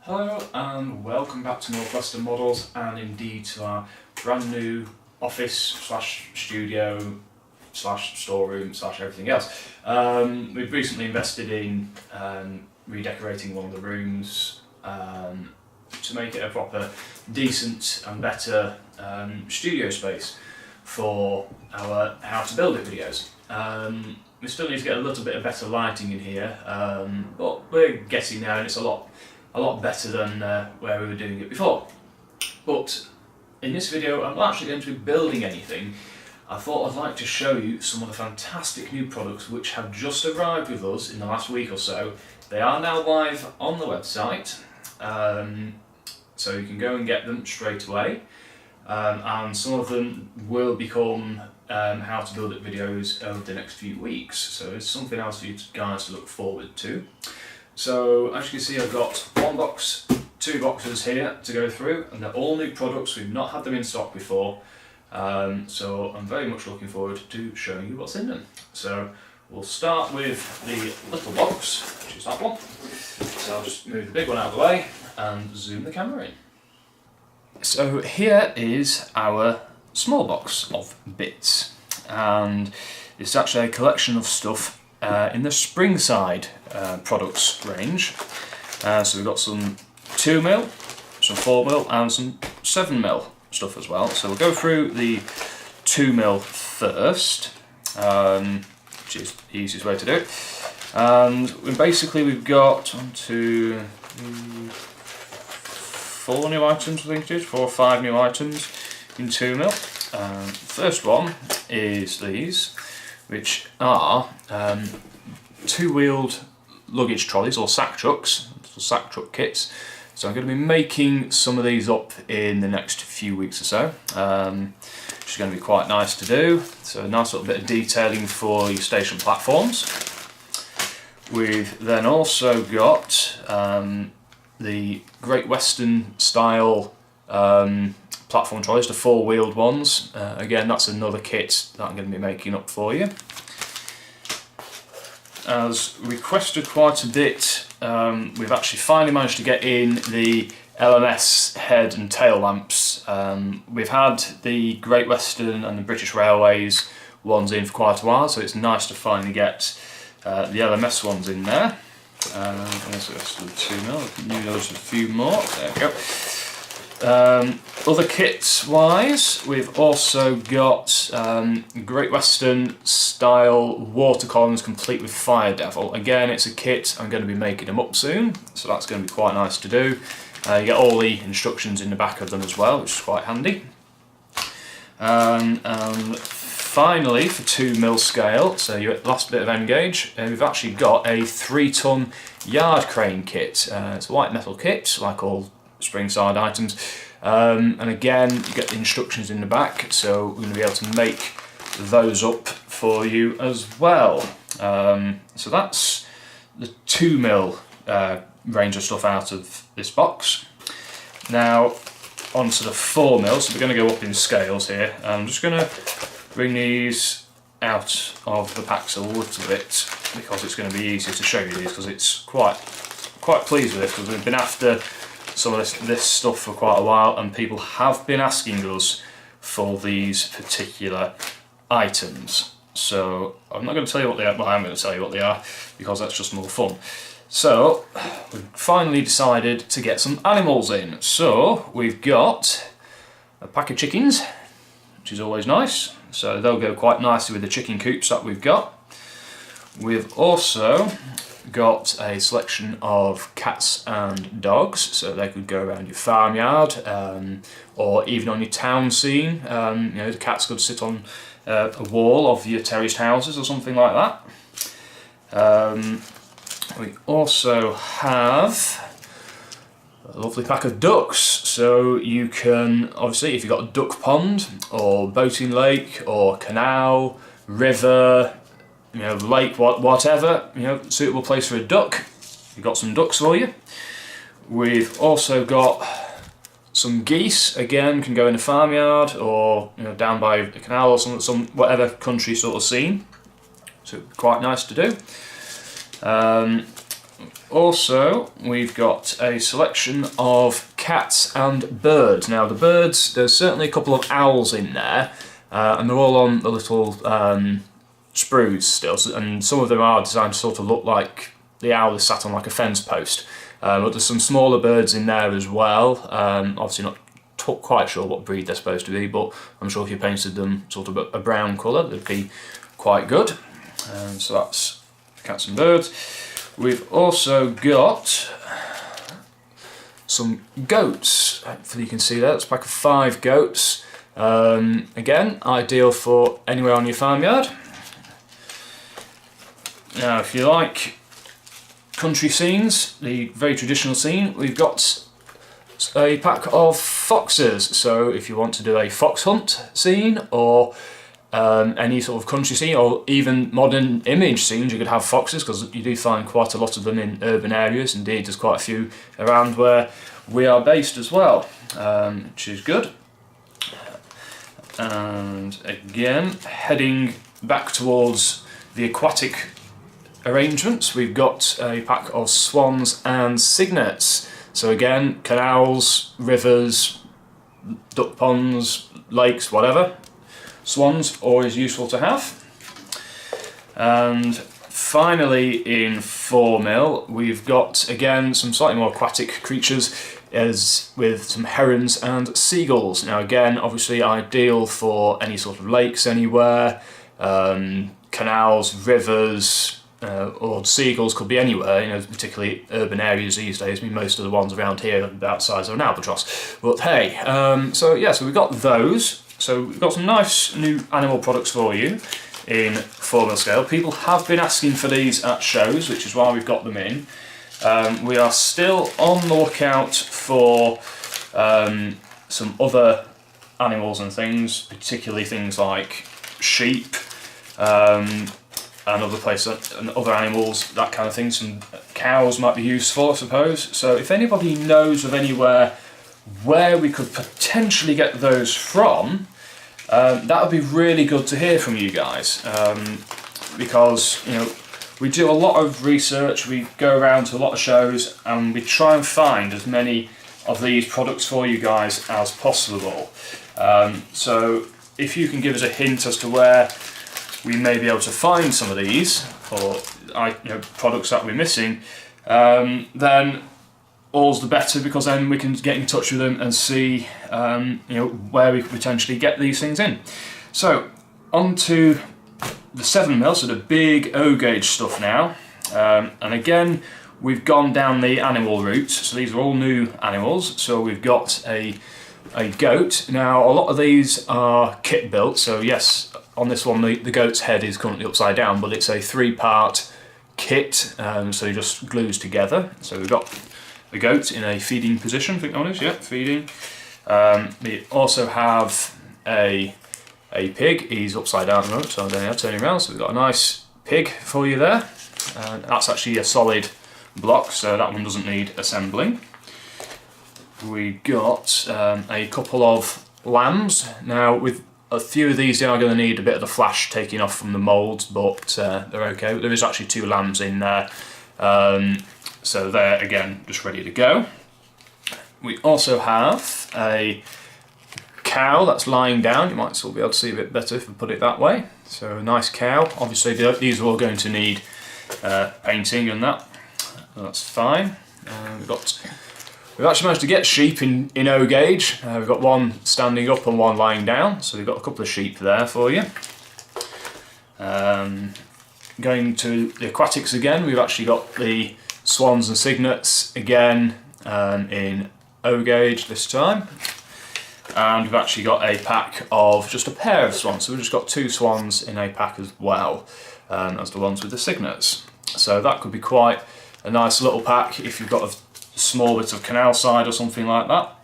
Hello and welcome back to Northwestern Models, and indeed to our brand new office slash studio slash storeroom slash everything else. We've recently invested in redecorating one of the rooms to make it a proper, decent and better studio space for our how to build it videos. We still need to get a little bit of better lighting in here, but we're getting there, and it's a lot better than where we were doing it before. But in this video I'm not actually going to be building anything. I thought I'd like to show you some of the fantastic new products which have just arrived with us in the last week or so. They are now live on the website, so you can go and get them straight away, and some of them will become how to build it videos over the next few weeks, so it's something else for you guys to look forward to. So as you can see, I've got one box, two boxes here to go through, and they're all new products. We've not had them in stock before, so I'm very much looking forward to showing you what's in them. So we'll start with the little box, which is that one. So I'll just move the big one out of the way and zoom the camera in. So here is our small box of bits, and it's actually a collection of stuff in the Springside products range. So we've got some 2mm, some 4mm and some 7mm stuff as well. So we'll go through the 2mm first, which is the easiest way to do it. And basically we've got 1, 2, 3, 4 new items, I think it is, 4 or 5 new items in 2mm. First one is these, which are two-wheeled luggage trolleys, or sack trucks, sack truck kits. So I'm going to be making some of these up in the next few weeks or so, which is going to be quite nice to do. So a nice little bit of detailing for your station platforms. We've then also got the Great Western style platform trolleys, the four-wheeled ones. Again, that's another kit that I'm going to be making up for you. As requested quite a bit, we've actually finally managed to get in the LMS head and tail lamps. We've had the Great Western and the British Railways ones in for quite a while, so it's nice to finally get the LMS ones in there. There's the rest of the 2mm, I knew there was a few more, there we go. Other kits wise, we've also got Great Western style water columns complete with Fire Devil. Again, it's a kit, I'm going to be making them up soon, so that's going to be quite nice to do. You get all the instructions in the back of them as well, which is quite handy. And finally, for 2mm scale, so your last bit of end gauge, we've actually got a 3-ton yard crane kit. It's a white metal kit, like all Springside items, and again you get the instructions in the back, so we're going to be able to make those up for you as well. So that's the 2mm range of stuff out of this box. Now onto the 4mm, so we're going to go up in scales here. I'm just going to bring these out of the packs a little bit because it's going to be easier to show you these, because it's quite pleased with it, because we've been after some of this stuff for quite a while, and people have been asking us for these particular items. So I'm not going to tell you what they are, but I'm going to tell you what they are because that's just more fun. So we've finally decided to get some animals in. So we've got a pack of chickens, which is always nice. So they'll go quite nicely with the chicken coops that we've got. We've also got a selection of cats and dogs, so they could go around your farmyard, or even on your town scene. You know, the cats could sit on a wall of your terraced houses or something like that. We also have a lovely pack of ducks, so you can, obviously, if you've got a duck pond or boating lake or canal, river, you know, lake, whatever, you know, suitable place for a duck, we've got some ducks for you. We've also got some geese, again, can go in a farmyard or, you know, down by a canal or some whatever country sort of scene, so quite nice to do. Also, we've got a selection of cats and birds. Now the birds, there's certainly a couple of owls in there, and they're all on the little sprues still, and some of them are designed to sort of look like the owl is sat on like a fence post. But there's some smaller birds in there as well. Obviously not quite sure what breed they're supposed to be, but I'm sure if you painted them sort of a brown colour, they'd be quite good. So that's cats and birds. We've also got some goats. Hopefully you can see that. It's a pack of 5 goats. Again, ideal for anywhere on your farmyard. Now, if you like country scenes, the very traditional scene, we've got a pack of foxes. So if you want to do a fox hunt scene, or any sort of country scene, or even modern image scenes, you could have foxes, because you do find quite a lot of them in urban areas. Indeed, there's quite a few around where we are based as well, which is good. And again, heading back towards the aquatic arrangements, we've got a pack of swans and cygnets. So again, canals, rivers, duck ponds, lakes, whatever. Swans, always useful to have. And finally, in 4mm, we've got again some slightly more aquatic creatures, as with some herons and seagulls. Now again, obviously ideal for any sort of lakes anywhere, canals, rivers, or seagulls could be anywhere, you know, particularly urban areas these days. I mean, most of the ones around here are about the size of an albatross. But hey, so we've got those. So we've got some nice new animal products for you in 4mm scale. People have been asking for these at shows, which is why we've got them in. We are still on the lookout for some other animals and things, particularly things like sheep, and other animals, that kind of thing. Some cows might be useful, I suppose. So if anybody knows of anywhere where we could potentially get those from, that would be really good to hear from you guys, because, you know, we do a lot of research, we go around to a lot of shows, and we try and find as many of these products for you guys as possible. So if you can give us a hint as to where we may be able to find some of these, or products that we're missing, then all's the better, because then we can get in touch with them and see where we could potentially get these things in. So on to the 7mm, so the big O gauge stuff now, and again we've gone down the animal route. So these are all new animals. So we've got a goat. Now a lot of these are kit built, so yes, on this one the goat's head is currently upside down, but it's a 3-part kit, so it just glues together. So we've got the goat in a feeding position, I think that is, yeah, feeding. We also have a pig. He's upside down at the moment, so I'm turning around. So we've got a nice pig for you there. That's actually a solid block, so that one doesn't need assembling. We got a couple of lambs. Now with a few of these, they are going to need a bit of the flash taking off from the moulds, but they're okay. There is actually 2 lambs in there, so they're again just ready to go. We also have a cow that's lying down. You might still be able to see a bit better if we put it that way. So a nice cow. Obviously these are all going to need painting and that's fine. We've actually managed to get sheep in O gauge. We've got one standing up and one lying down, so we've got a couple of sheep there for you. Going to the aquatics again, we've actually got the swans and cygnets again, in O gauge this time. And we've actually got a pack of just a pair of swans, so we've just got 2 swans in a pack as well, as the ones with the cygnets. So that could be quite a nice little pack if you've got a small bit of canal side or something like that.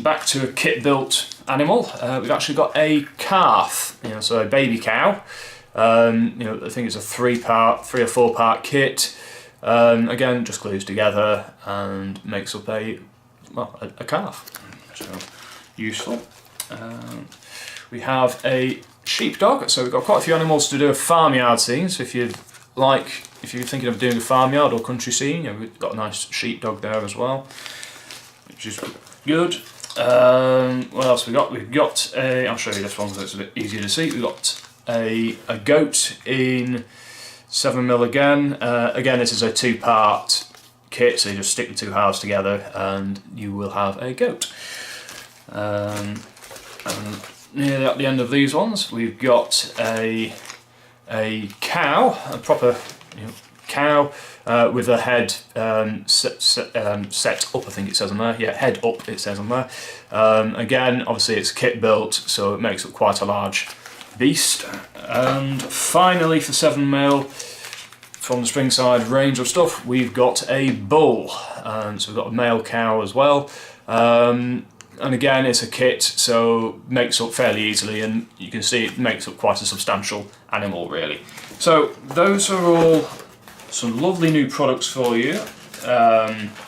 Back to a kit built animal, we've actually got a calf, so a baby cow. I think it's a 3 or 4 part kit. Again, just glues together and makes up a calf. So useful. We have a sheepdog, so we've got quite a few animals to do a farmyard scene. So if you're like if you're thinking of doing a farmyard or country scene, you know, we've got a nice sheepdog there as well, which is good. What else we got? We've got a, I'll show you this one so it's a bit easier to see. We've got a goat in 7mm again. Again, this is a 2-part kit, so you just stick the 2 halves together and you will have a goat. And nearly at the end of these ones, we've got a cow, a proper cow with a head set up, I think it says on there. Yeah, head up it says on there. Again, obviously it's kit built, so it makes up quite a large beast. And finally, for 7mm, from the Springside range of stuff, we've got a bull. So we've got a male cow as well. And again, it's a kit, so makes up fairly easily, and you can see it makes up quite a substantial animal, really. So those are all some lovely new products for you,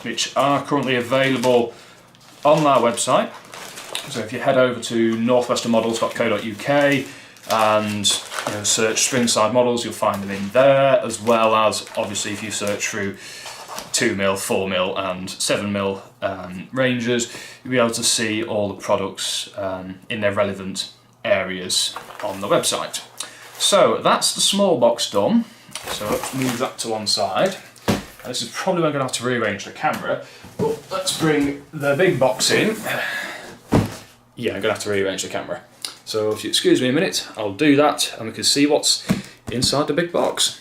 which are currently available on our website. So if you head over to northwesternmodels.co.uk and search Springside models, you'll find them in there, as well as obviously if you search through 2mm, 4mm and 7mm ranges, you'll be able to see all the products in their relevant areas on the website. So that's the small box done, so let's move that to one side. And this is probably where I'm going to have to rearrange the camera, but let's bring the big box in. Yeah, I'm going to have to rearrange the camera. So if you excuse me a minute, I'll do that and we can see what's inside the big box.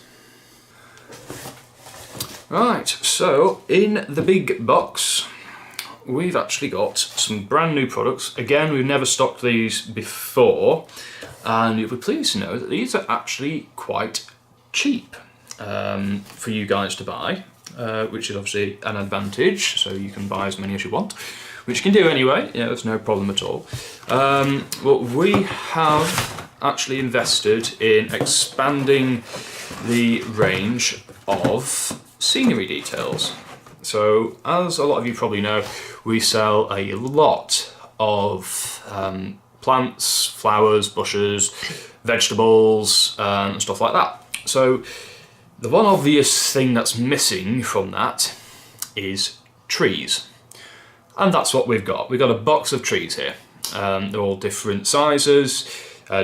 Right, so in the big box we've actually got some brand new products. Again, we've never stocked these before, and you'll be pleased to know that these are actually quite cheap for you guys to buy, which is obviously an advantage, so you can buy as many as you want, which you can do anyway, yeah, there's no problem at all. But we have actually invested in expanding the range of scenery details. So, as a lot of you probably know, we sell a lot of plants, flowers, bushes, vegetables, and stuff like that. So, the one obvious thing that's missing from that is trees. And that's what we've got. We've got a box of trees here. They're all different sizes,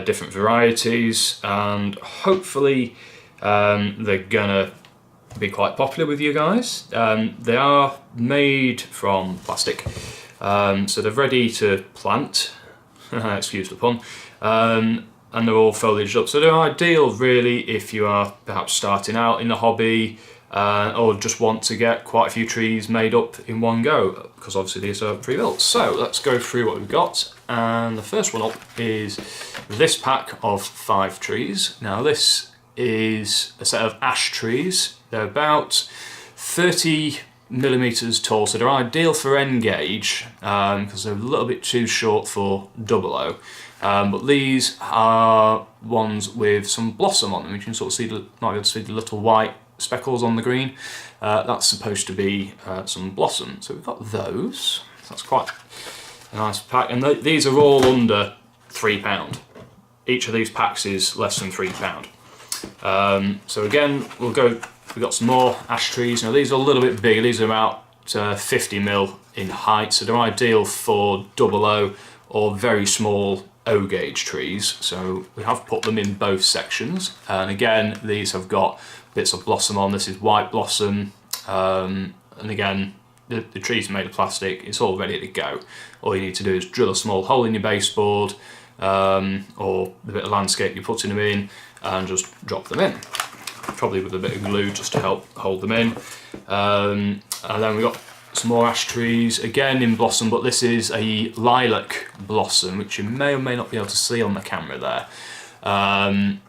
different varieties, and hopefully they're gonna be quite popular with you guys. They are made from plastic, so they're ready to plant, excuse the pun, and they're all foliaged up. So they're ideal really if you are perhaps starting out in the hobby, or just want to get quite a few trees made up in one go, because obviously these are pre-built. So let's go through what we've got, and the first one up is this pack of 5 trees. Now this is a set of ash trees. They're about 30mm tall, so they're ideal for N-gauge because they're a little bit too short for 00. But these are ones with some blossom on them. You can sort of see might be able to see the little white speckles on the green. That's supposed to be some blossom. So we've got those. That's quite a nice pack, and these are all under £3. Each of these packs is less than £3. So again, we've got some more ash trees. Now these are a little bit bigger. These are about 50mm in height, so they're ideal for 00 or very small O-gauge trees. So we have put them in both sections, and again these have got bits of blossom on. This is white blossom, and again the trees are made of plastic. It's all ready to go. All you need to do is drill a small hole in your baseboard, or the bit of landscape you're putting them in, and just drop them in, probably with a bit of glue just to help hold them in. And then we've got some more ash trees, again in blossom, but this is a lilac blossom, which you may or may not be able to see on the camera there. And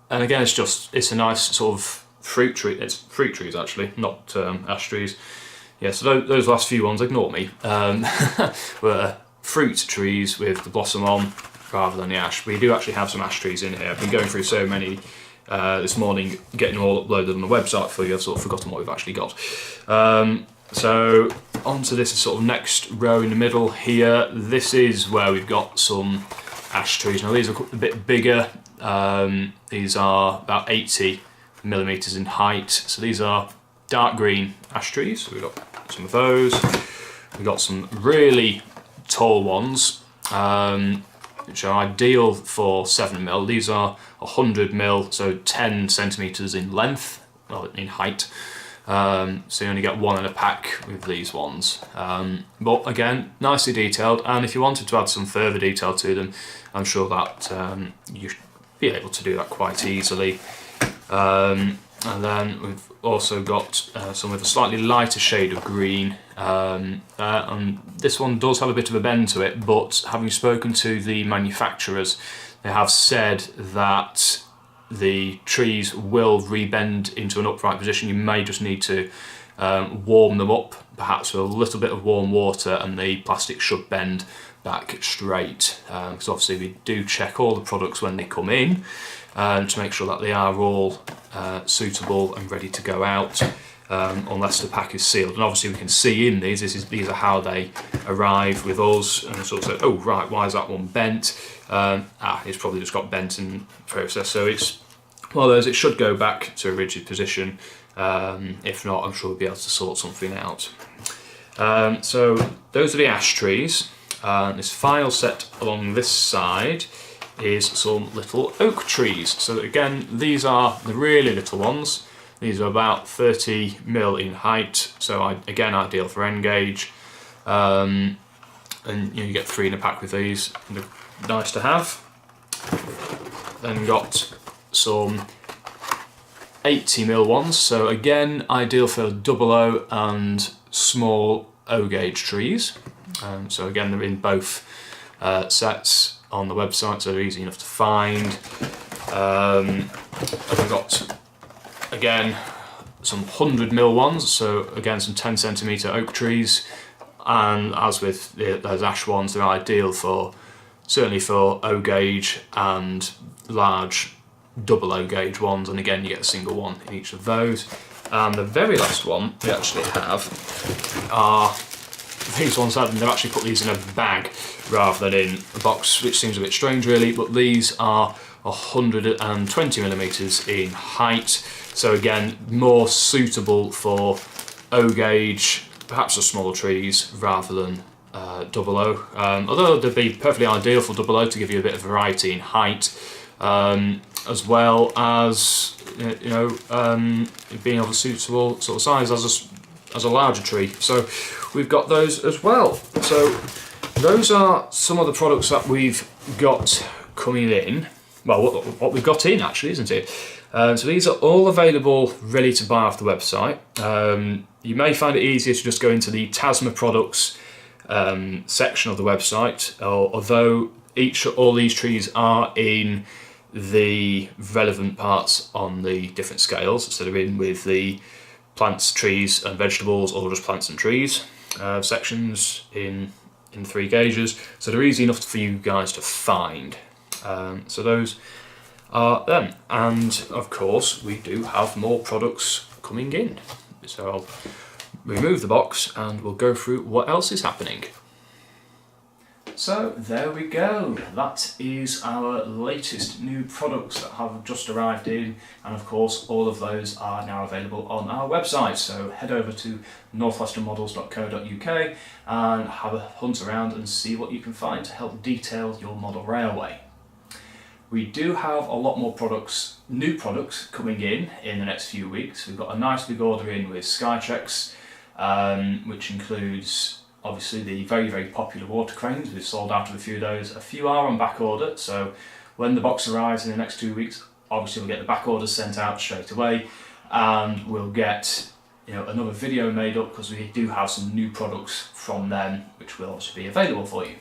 again, it's a nice sort of fruit tree. It's fruit trees actually, not ash trees. Yeah, so those last few ones, ignore me, were fruit trees with the blossom on rather than the ash. We do actually have some ash trees in here. I've been going through so many this morning, getting them all uploaded on the website for you. I've sort of forgotten what we've actually got. So onto this sort of next row in the middle here. This is where we've got some ash trees. Now these are a bit bigger. These are about 80 millimeters in height. So these are dark green ash trees. So we've got some of those. We've got some really tall ones, which are ideal for 7mm. These are 100mm, so 10 centimeters in length, well, in height. So you only get one in a pack with these ones. But again, nicely detailed, and if you wanted to add some further detail to them, I'm sure that you should be able to do that quite easily. And then we've also got some with a slightly lighter shade of green, and this one does have a bit of a bend to it, but having spoken to the manufacturers, they have said that the trees will rebend into an upright position. You may just need to warm them up, perhaps with a little bit of warm water, and the plastic should bend back straight. Because obviously we do check all the products when they come in to make sure that they are all suitable and ready to go out, unless the pack is sealed. And obviously we can see in these, these are how they arrive with us, and sort of say, oh right, why is that one bent? It's probably just got bent in process. So it's one of those, it should go back to a rigid position. If not, I'm sure we'll be able to sort something out. So those are the ash trees. This final set along this side is some little oak trees. So again, these are the really little ones. These are about 30mm in height, so again ideal for N-gauge. And you get 3 in a pack with these. They're nice to have. Then got some 80mm ones, so again ideal for double O and small O gauge trees. So again, they're in both sets on the website, so they're easy enough to find. And we've got again some 100mm ones, so again some 10cm oak trees, and as with those ash ones, they're ideal for certainly for O gauge and large double O gauge ones, and again you get a single one in each of those. And the very last one we actually have are these ones. They've actually put these in a bag rather than in a box, which seems a bit strange really, but these are 120mm in height, so again more suitable for O gauge, perhaps the smaller trees rather than double O, although they'd be perfectly ideal for double O to give you a bit of variety in height, as well as being of a suitable sort of size as a larger tree. So we've got those as well. So those are some of the products that we've got coming in. Well, what we've got in actually, isn't it? So these are all available, ready to buy off the website. You may find it easier to just go into the Tasma products section of the website, although all these trees are in the relevant parts on the different scales. So they're in with the plants, trees and vegetables, or just plants and trees sections in 3 gauges. So they're easy enough for you guys to find. So those are them. And of course we do have more products coming in. So I'll remove the box and we'll go through what else is happening. So there we go, that is our latest new products that have just arrived in, and of course all of those are now available on our website, so head over to northwesternmodels.co.uk and have a hunt around and see what you can find to help detail your model railway. We do have a lot more products, new products coming in the next few weeks. We've got a nice big order in with Skytrex, which includes obviously the very, very popular water cranes. We've sold out of a few of those. A few are on back order, so when the box arrives in the next 2 weeks, obviously we'll get the back orders sent out straight away, and we'll get another video made up because we do have some new products from them which will obviously be available for you.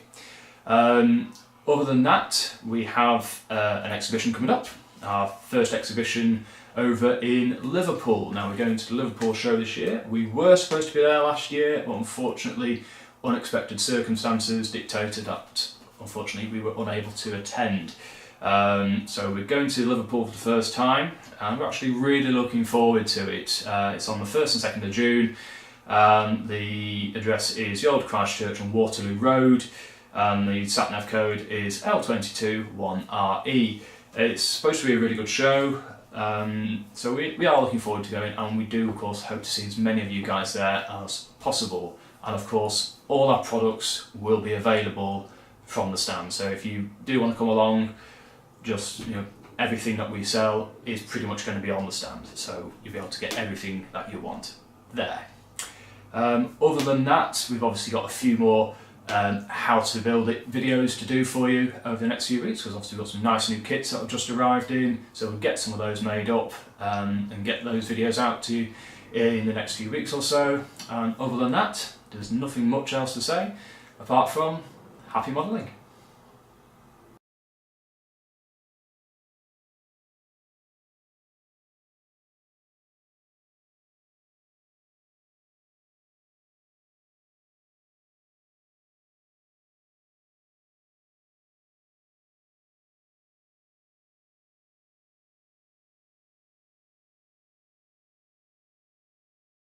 Other than that, we have an exhibition coming up, our first exhibition over in Liverpool. Now we're going to the Liverpool show this year. We were supposed to be there last year, but unfortunately unexpected circumstances dictated that unfortunately we were unable to attend. So we're going to Liverpool for the first time, and we're actually really looking forward to it. It's on the 1st and 2nd of June. The address is the Old Christchurch on Waterloo Road, and the sat-nav code is L221RE. It's supposed to be a really good show. So we are looking forward to going, and we do of course hope to see as many of you guys there as possible. And of course all our products will be available from the stand, so if you do want to come along, just everything that we sell is pretty much going to be on the stand, so you'll be able to get everything that you want there. Other than that, we've obviously got a few more how to build it videos to do for you over the next few weeks, because obviously we've got some nice new kits that have just arrived in, so we'll get some of those made up and get those videos out to you in the next few weeks or so. And other than that, there's nothing much else to say apart from happy modelling.